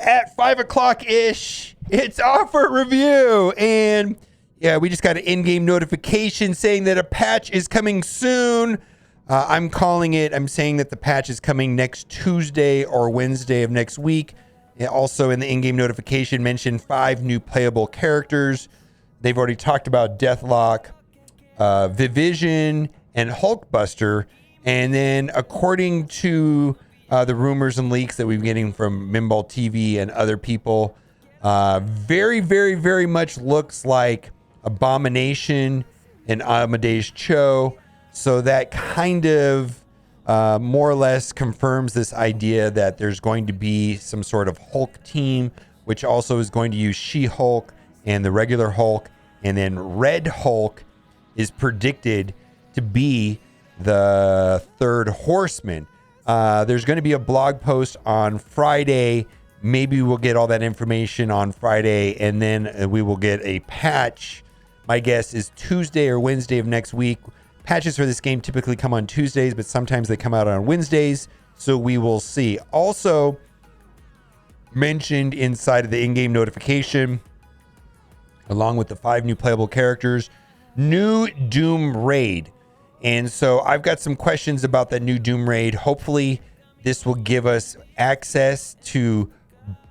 at 5 o'clock-ish, it's offer review. And yeah, we just got an in-game notification saying that a patch is coming soon. I'm saying that the patch is coming next Tuesday or Wednesday of next week. It also in the in-game notification mentioned 5 new playable characters. They've already talked about Deathlock, Vivision, and Hulkbuster. And then according to the rumors and leaks that we've been getting from Minball TV and other people, very, very, very much looks like Abomination and Amadeus Cho. So that kind of more or less confirms this idea that there's going to be some sort of Hulk team, which also is going to use She-Hulk and the regular Hulk. And then Red Hulk is predicted to be the third horseman. There's going to be a blog post on Friday. Maybe we'll get all that information on Friday, and then we will get a patch. My guess is Tuesday or Wednesday of next week. Patches for this game typically come on Tuesdays, but sometimes they come out on Wednesdays, so we will see. Also mentioned inside of the in-game notification, along with the 5 new playable characters, new Doom Raid. And so I've got some questions about that new Doom Raid. Hopefully this will give us access to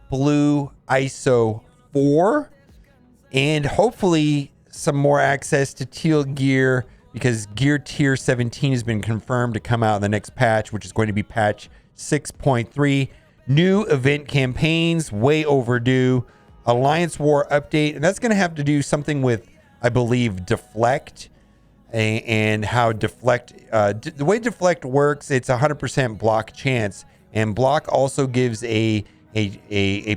Blue ISO 4 and hopefully some more access to Teal Gear, because Gear Tier 17 has been confirmed to come out in the next patch, which is going to be patch 6.3. New event campaigns, way overdue. Alliance War update, and that's going to have to do something with, I believe, Deflect. And how Deflect, the way Deflect works, it's 100% block chance, and block also gives a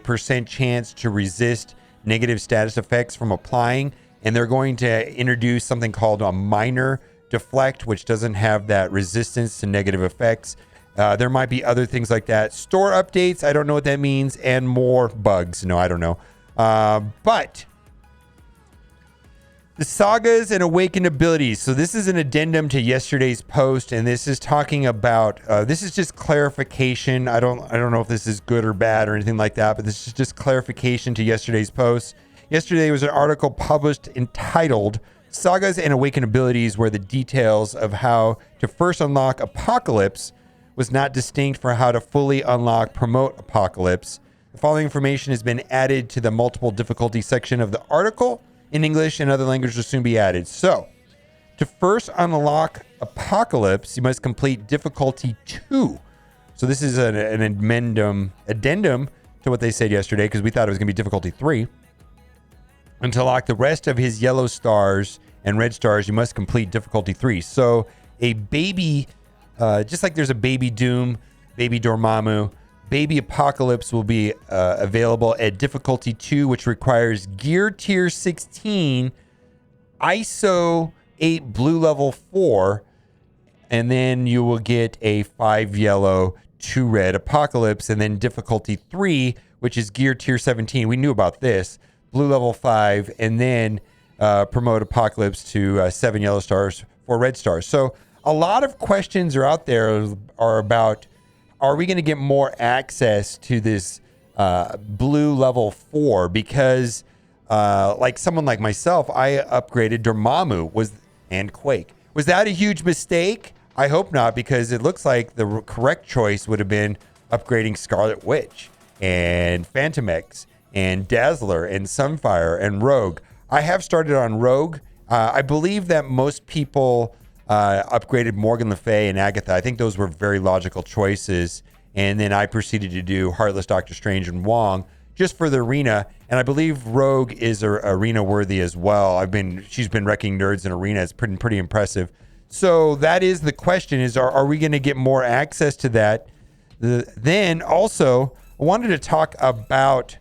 percent chance to resist negative status effects from applying. And they're going to introduce something called a minor Deflect, which doesn't have that resistance to negative effects. There might be other things like that. Store updates, I don't know what that means, and more bugs. No, I don't know. But the sagas and awakened abilities. So this is an addendum to yesterday's post, and this is talking about. This is just clarification. I don't know if this is good or bad or anything like that, but this is just clarification to yesterday's post. Yesterday was an article published entitled "Sagas and Awakened Abilities," where the details of how to first unlock Apocalypse was not distinct for how to fully unlock Promote Apocalypse. The following information has been added to the multiple difficulty section of the article. In English and other languages will soon be added. So, to first unlock Apocalypse, you must complete difficulty 2. So this is an addendum to what they said yesterday, because we thought it was going to be difficulty 3. And to unlock the rest of his yellow stars and red stars, you must complete difficulty 3. So a baby, just like there's a baby Doom, baby Dormammu, Baby Apocalypse will be available at difficulty 2, which requires Gear Tier 16, ISO 8 Blue Level 4, and then you will get a 5 yellow, 2 red Apocalypse, and then difficulty 3, which is Gear Tier 17. We knew about this. Blue Level 5, and then promote Apocalypse to 7 yellow stars, 4 red stars. So a lot of questions are out there are about, are we going to get more access to this Blue Level 4? Because like someone like myself, I upgraded Dormammu and Quake. Was that a huge mistake? I hope not, because it looks like the correct choice would have been upgrading Scarlet Witch and Phantom X and Dazzler and Sunfire and Rogue. I have started on Rogue. I believe that most people upgraded Morgan Le Fay and Agatha. I think those were very logical choices. And then I proceeded to do Heartless, Doctor Strange, and Wong just for the arena. And I believe Rogue is arena worthy as well. She's been wrecking nerds in arena. It's pretty impressive. So that is the question: is are we going to get more access to that? Then also, I wanted to talk about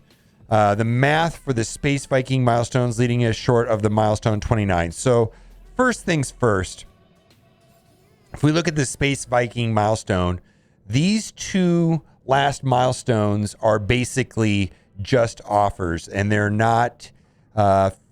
the math for the Space Viking milestones, leading us short of the milestone 29. So first things first. If we look at the Space Viking milestone, these 2 last milestones are basically just offers, and they're not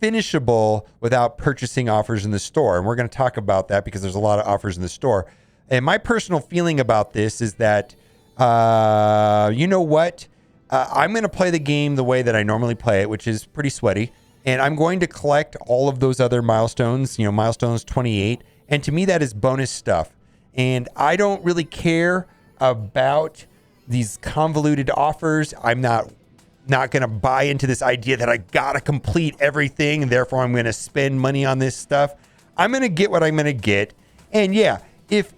finishable without purchasing offers in the store. And we're going to talk about that because there's a lot of offers in the store. And my personal feeling about this is that, you know what? I'm going to play the game the way that I normally play it, which is pretty sweaty. And I'm going to collect all of those other milestones, milestones 28. And to me, that is bonus stuff. And I don't really care about these convoluted offers. I'm not going to buy into this idea that I got to complete everything and therefore I'm going to spend money on this stuff. I'm going to get what I'm going to get. And yeah, if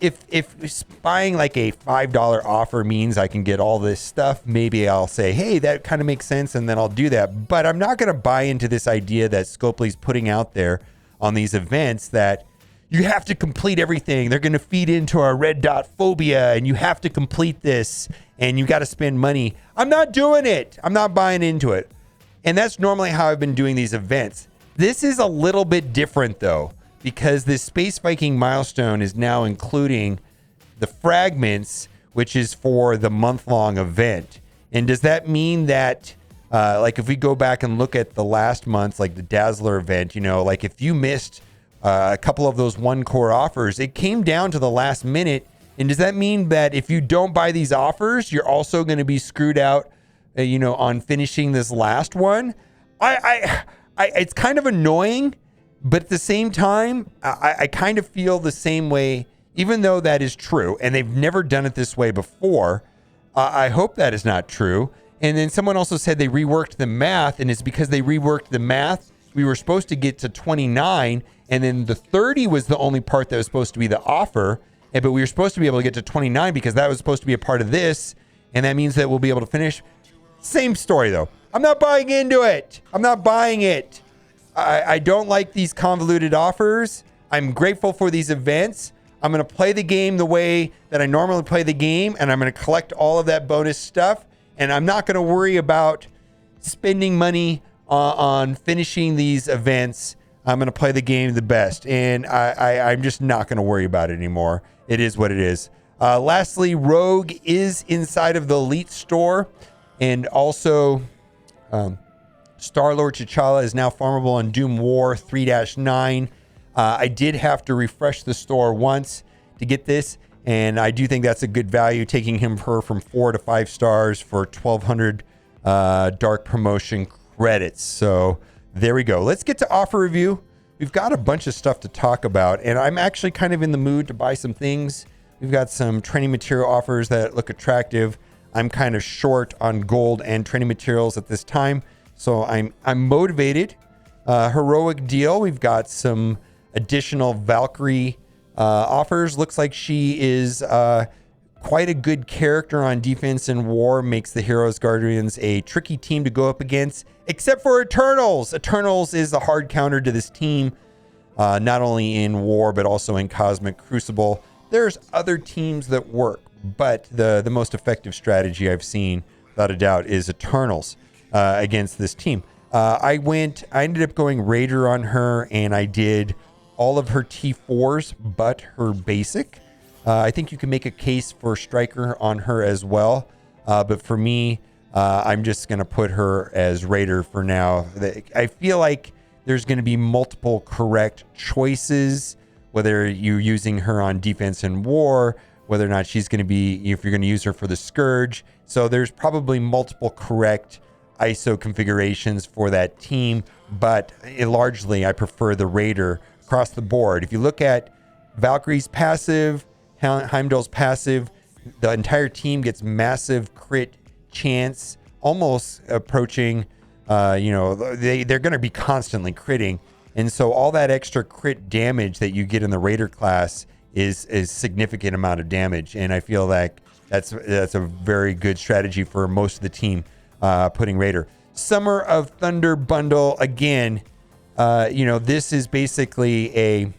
buying like a $5 offer means I can get all this stuff, maybe I'll say, hey, that kind of makes sense, and then I'll do that. But I'm not going to buy into this idea that Scopely's putting out there on these events that you have to complete everything. They're going to feed into our red dot phobia, and you have to complete this, and you got to spend money. I'm not doing it. I'm not buying into it. And that's normally how I've been doing these events. This is a little bit different, though, because this Space Viking milestone is now including the fragments, which is for the month-long event. And does that mean that, like if we go back and look at the last month's, like the Dazzler event, like if you missed a couple of those one core offers, it came down to the last minute. And does that mean that if you don't buy these offers, you're also going to be screwed out, on finishing this last one? It's kind of annoying. But at the same time, I kind of feel the same way, even though that is true. And they've never done it this way before. I hope that is not true. And then someone also said they reworked the math. And it's because they reworked the math. We were supposed to get to 29. And then the 30 was the only part that was supposed to be the offer. But we were supposed to be able to get to 29 because that was supposed to be a part of this. And that means that we'll be able to finish. Same story, though. I'm not buying into it. I'm not buying it. I don't like these convoluted offers. I'm grateful for these events. I'm going to play the game the way that I normally play the game, and I'm going to collect all of that bonus stuff. And I'm not going to worry about spending money on finishing these events. I'm going to play the game the best, and I'm just not going to worry about it anymore. It is what it is. Lastly, Rogue is inside of the Elite store, and also Star-Lord T'Challa is now farmable on Doom War 3-9. I did have to refresh the store once to get this, and I do think that's a good value, taking her from 4 to 5 stars for 1,200 Dark Promotion credits. So there we go. Let's get to offer review. We've got a bunch of stuff to talk about, and I'm actually kind of in the mood to buy some things. We've got some training material offers that look attractive. I'm kind of short on gold and training materials at this time. So I'm motivated. Heroic deal. We've got some additional Valkyrie offers. Looks like she is quite a good character on defense and war. Makes the Heroes Guardians a tricky team to go up against, except for Eternals. Eternals is a hard counter to this team, not only in war, but also in Cosmic Crucible. There's other teams that work, but the most effective strategy I've seen, without a doubt, is Eternals against this team. I ended up going Raider on her, and I did all of her T4s, but her basic. I think you can make a case for Striker on her as well. But for me, I'm just going to put her as Raider for now. I feel like there's going to be multiple correct choices, whether you're using her on defense and war, whether or not she's going to be, if you're going to use her for the Scourge. So there's probably multiple correct ISO configurations for that team, but largely I prefer the Raider across the board. If you look at Valkyrie's passive, Heimdall's passive, the entire team gets massive crit chance, almost approaching, they're going to be constantly critting. And so all that extra crit damage that you get in the Raider class is a significant amount of damage. And I feel like that's a very good strategy for most of the team. Putting Raider. Summer of Thunder bundle again. This is basically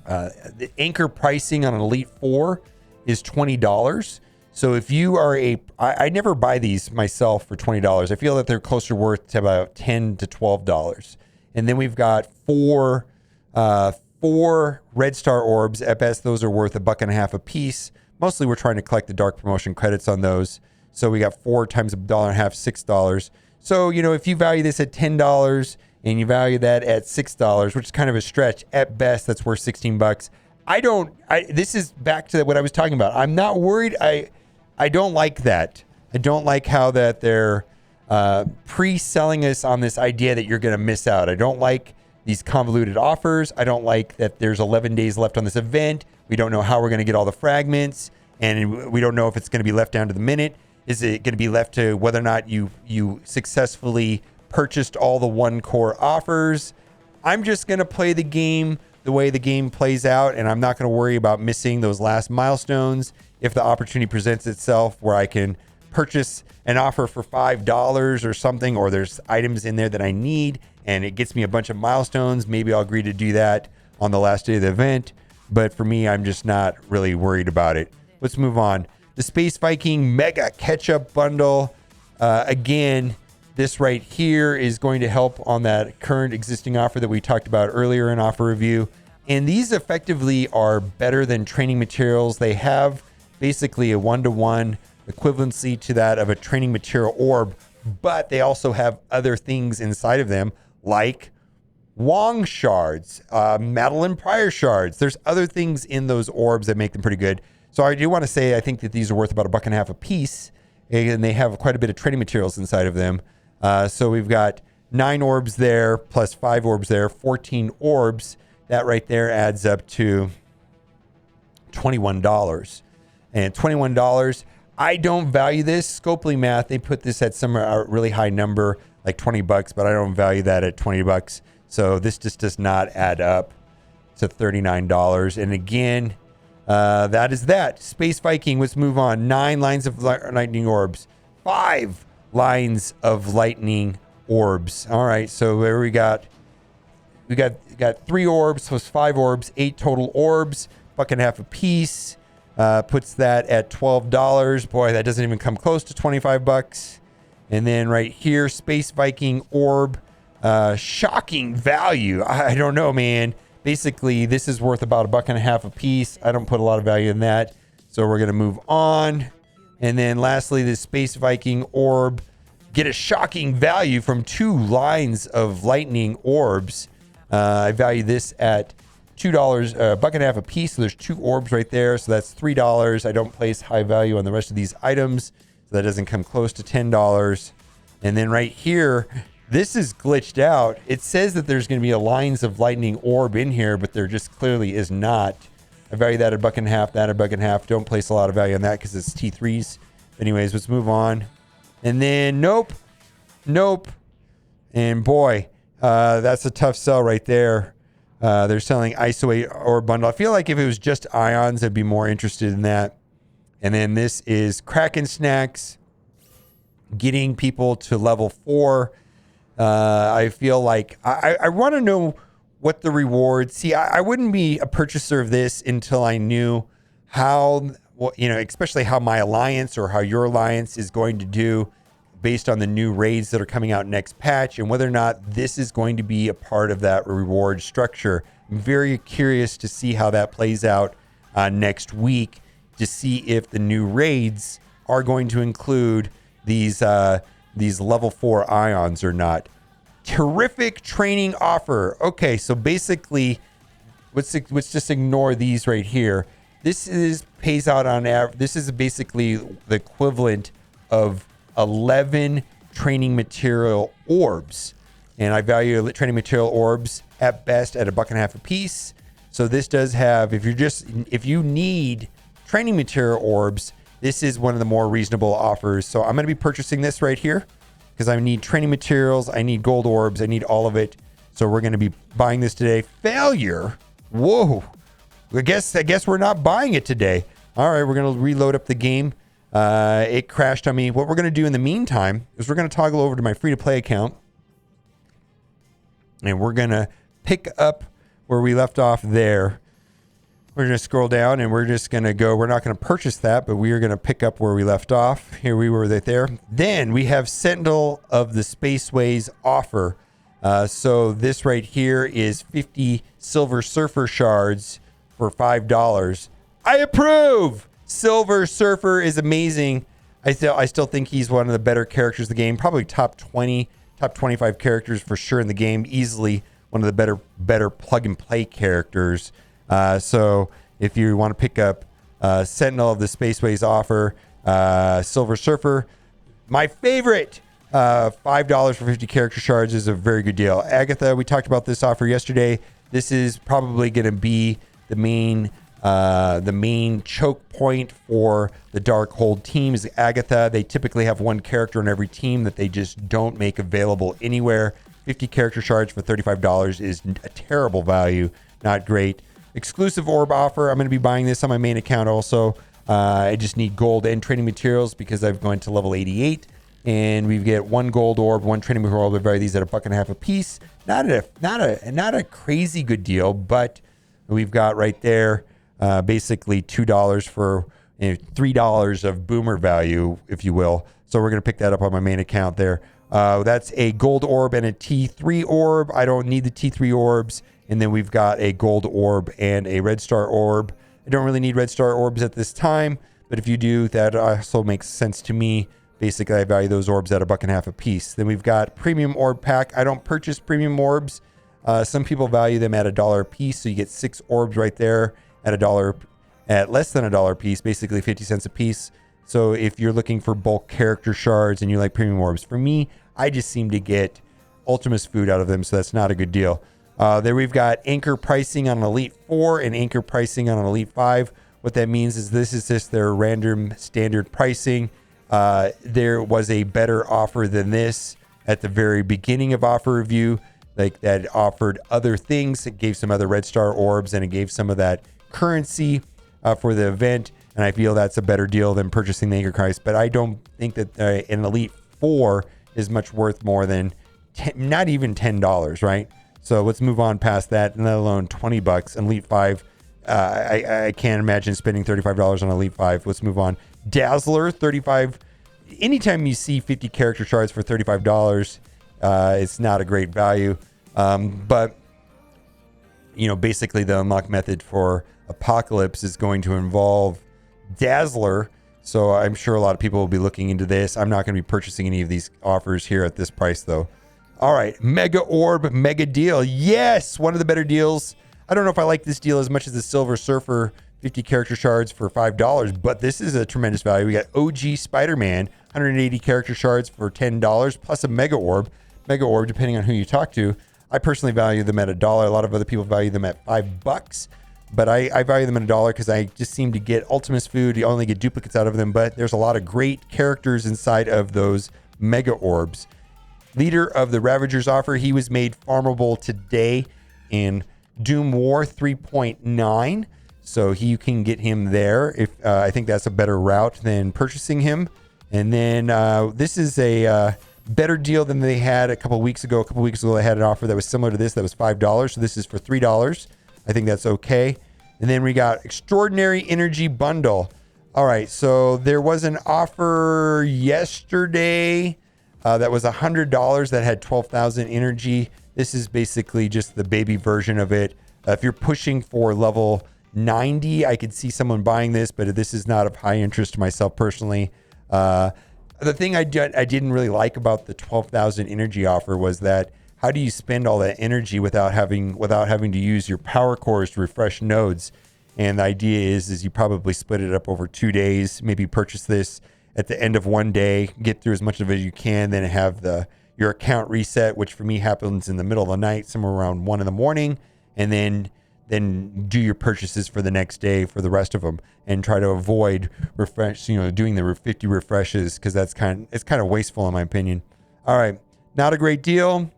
the anchor pricing on an Elite 4 is $20. So if you are I never buy these myself for $20. I feel that they're closer worth to about $10 to $12. And then we've got four Red Star orbs. At best, those are worth $1.50 a piece. Mostly we're trying to collect the Dark Promotion credits on those. So we got 4 times $1.50, $6. So, if you value this at $10 and you value that at $6, which is kind of a stretch, at best, that's worth $16. This is back to what I was talking about. I'm not worried. I don't like that. I don't like how that they're pre-selling us on this idea that you're going to miss out. I don't like these convoluted offers. I don't like that there's 11 days left on this event. We don't know how we're going to get all the fragments, and we don't know if it's going to be left down to the minute. Is it going to be left to whether or not you successfully purchased all the one core offers? I'm just going to play the game the way the game plays out, and I'm not going to worry about missing those last milestones. If the opportunity presents itself where I can purchase an offer for $5 or something, or there's items in there that I need and it gets me a bunch of milestones, maybe I'll agree to do that on the last day of the event. But for me, I'm just not really worried about it. Let's move on. The Space Viking Mega Catch-Up Bundle. Again, this right here is going to help on that current existing offer that we talked about earlier in offer review. And these effectively are better than training materials. They have basically a one-to-one equivalency to that of a training material orb, but they also have other things inside of them like Wong shards, Madeline Pryor shards. There's other things in those orbs that make them pretty good. So I do want to say I think that these are worth about $1.50 a piece, and they have quite a bit of training materials inside of them. So we've got 9 orbs there plus 5 orbs there, 14 orbs. That right there adds up to $21. And $21, I don't value this. Scopely Math, they put this at some really high number, like $20, but I don't value that at $20. So this just does not add up to $39. And again, that is that. Space Viking, let's move on. 9 lines of lightning orbs. 5 lines of lightning orbs. All right, so there we got 3 orbs plus 5 orbs, 8 total orbs, $1.50 a piece. Puts that at $12. Boy, that doesn't even come close to $25. And then right here, Space Viking orb, shocking value. I don't know, man. Basically, this is worth about $1.50 a piece. I don't put a lot of value in that, so we're gonna move on. And then lastly, the Space Viking orb, get a shocking value from 2 lines of lightning orbs. I value this at $2, $1.50 a piece. So there's 2 orbs right there. So that's $3. I don't place high value on the rest of these items. So that doesn't come close to $10. And then right here, this is glitched out. It says that there's going to be a lines of lightning orb in here, but there just clearly is not. I value that at $1.50, that at $1.50. Don't place a lot of value on that because it's T3s. Anyways, let's move on. And then nope. And boy, that's a tough sell right there. They're selling ISO 8 orb bundle. I feel like if it was just ions, I'd be more interested in that. And then this is Kraken Snacks, getting people to level 4. I feel like I want to know what the rewards. See, I wouldn't be a purchaser of this until I knew how, especially how my alliance or how your alliance is going to do based on the new raids that are coming out next patch, and whether or not this is going to be a part of that reward structure. I'm very curious to see how that plays out next week, to see if the new raids are going to include these level 4 ions or not. Terrific training offer. Okay, so basically, let's just ignore these right here. This pays out on average. This is basically the equivalent of 11 training material orbs, and I value training material orbs at best at $1.50 a piece. So this does have, if you need training material orbs, this is one of the more reasonable offers. So I'm going to be purchasing this right here because I need training materials, I need gold orbs, I need all of it. So we're going to be buying this today. Failure. Whoa. I guess we're not buying it today. All right, we're going to reload up the game. It crashed on me. What we're going to do in the meantime is we're going to toggle over to my free-to-play account, and we're going to pick up where we left off there. We're going to scroll down, and we're just going to go. We're not going to purchase that, but we are going to pick up where we left off. Here we were right there. Then we have Sentinel of the Spaceways offer. So this right here is 50 Silver Surfer shards for $5. I approve. Silver Surfer is amazing. I still think he's one of the better characters in the game. Probably top 20, top 25 characters for sure in the game. Easily one of the better plug and play characters. So if you want to pick up Sentinel of the Spaceways offer, Silver Surfer, My favorite, $5 for 50 character shards is a very good deal. Agatha, we talked about this offer yesterday. This is probably going to be the main choke point for the Darkhold teams. Agatha, they typically have one character on every team that they just don't make available anywhere. 50 character shards for $35 is a terrible value. Not great. Exclusive orb offer. I'm going to be buying this on my main account also. I just need gold and training materials because I've gone to level 88. And we get one gold orb, one training material. We vary these at $1.50 a piece. Not a crazy good deal, but we've got right there basically $2 for $3 of boomer value, if you will. So we're going to pick that up on my main account there. That's a gold orb and a T3 orb. I don't need the T3 orbs. And then we've got a gold orb and a red star orb. I don't really need red star orbs at this time, but if you do, that also makes sense to me. Basically, I value those orbs at $1.50 a piece. Then we've got premium orb pack. I don't purchase premium orbs. Some people value them at $1 a piece, so you get 6 orbs right there at at less than $1 a piece, basically 50 cents a piece. So if you're looking for bulk character shards and you like premium orbs, for me, I just seem to get Ultimus food out of them, so that's not a good deal. There we've got anchor pricing on an Elite 4 and anchor pricing on an Elite 5. What that means is this is just their random standard pricing. There was a better offer than this at the very beginning of offer review, like that offered other things. It gave some other red star orbs and it gave some of that currency for the event. And I feel that's a better deal than purchasing the anchor price. But I don't think that an Elite 4 is much worth more than not even $10, right? So let's move on past that, and let alone $20. And Elite 5, I can't imagine spending $35 on Elite 5. Let's move on. Dazzler, 35. Anytime you see 50 character shards for $35, it's not a great value. But, basically the unlock method for Apocalypse is going to involve Dazzler. So I'm sure a lot of people will be looking into this. I'm not going to be purchasing any of these offers here at this price, though. All right, Mega Orb, Mega Deal. Yes, one of the better deals. I don't know if I like this deal as much as the Silver Surfer 50 character shards for $5, but this is a tremendous value. We got OG Spider-Man, 180 character shards for $10, plus a Mega Orb. Mega Orb, depending on who you talk to. I personally value them at $1. A lot of other people value them at $5, but I value them at $1 because I just seem to get Ultimus food. You only get duplicates out of them, but there's a lot of great characters inside of those Mega Orbs. Leader of the Ravagers offer, he was made farmable today in Doom War 3.9, so you can get him there. If I think that's a better route than purchasing him. And then this is a better deal than they had a couple weeks ago. A couple weeks ago, they had an offer that was similar to this. That was $5. So this is for $3. I think that's okay. And then we got Extraordinary Energy Bundle. All right, so there was an offer yesterday that was $100 that had 12,000 energy. This is basically just the baby version of it. If you're pushing for level 90, I could see someone buying this, but this is not of high interest to myself personally. The thing I didn't really like about the 12,000 energy offer was that how do you spend all that energy without having to use your power cores to refresh nodes? And the idea is you probably split it up over 2 days, maybe purchase this at the end of one day, get through as much of it as you can, then have your account reset, which for me happens in the middle of the night, somewhere around 1 a.m, and then do your purchases for the next day for the rest of them, and try to avoid doing the 50 refreshes, because it's kind of wasteful in my opinion. All right, not a great deal.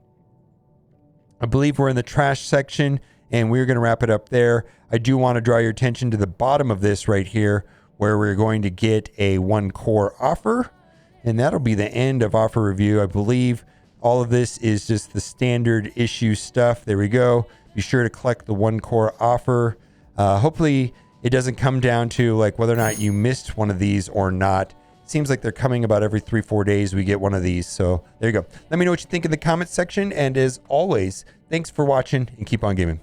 I believe we're in the trash section, and we're going to wrap it up there. I do want to draw your attention to the bottom of this right here, where we're going to get a 1 core offer, and that'll be the end of offer review. I believe all of this is just the standard issue stuff. There we go. Be sure to collect the 1 core offer. Hopefully it doesn't come down to like whether or not you missed one of these or not. Seems like they're coming about every 3-4 days we get one of these. So there you go. Let me know what you think in the comments section. And as always, thanks for watching and keep on gaming.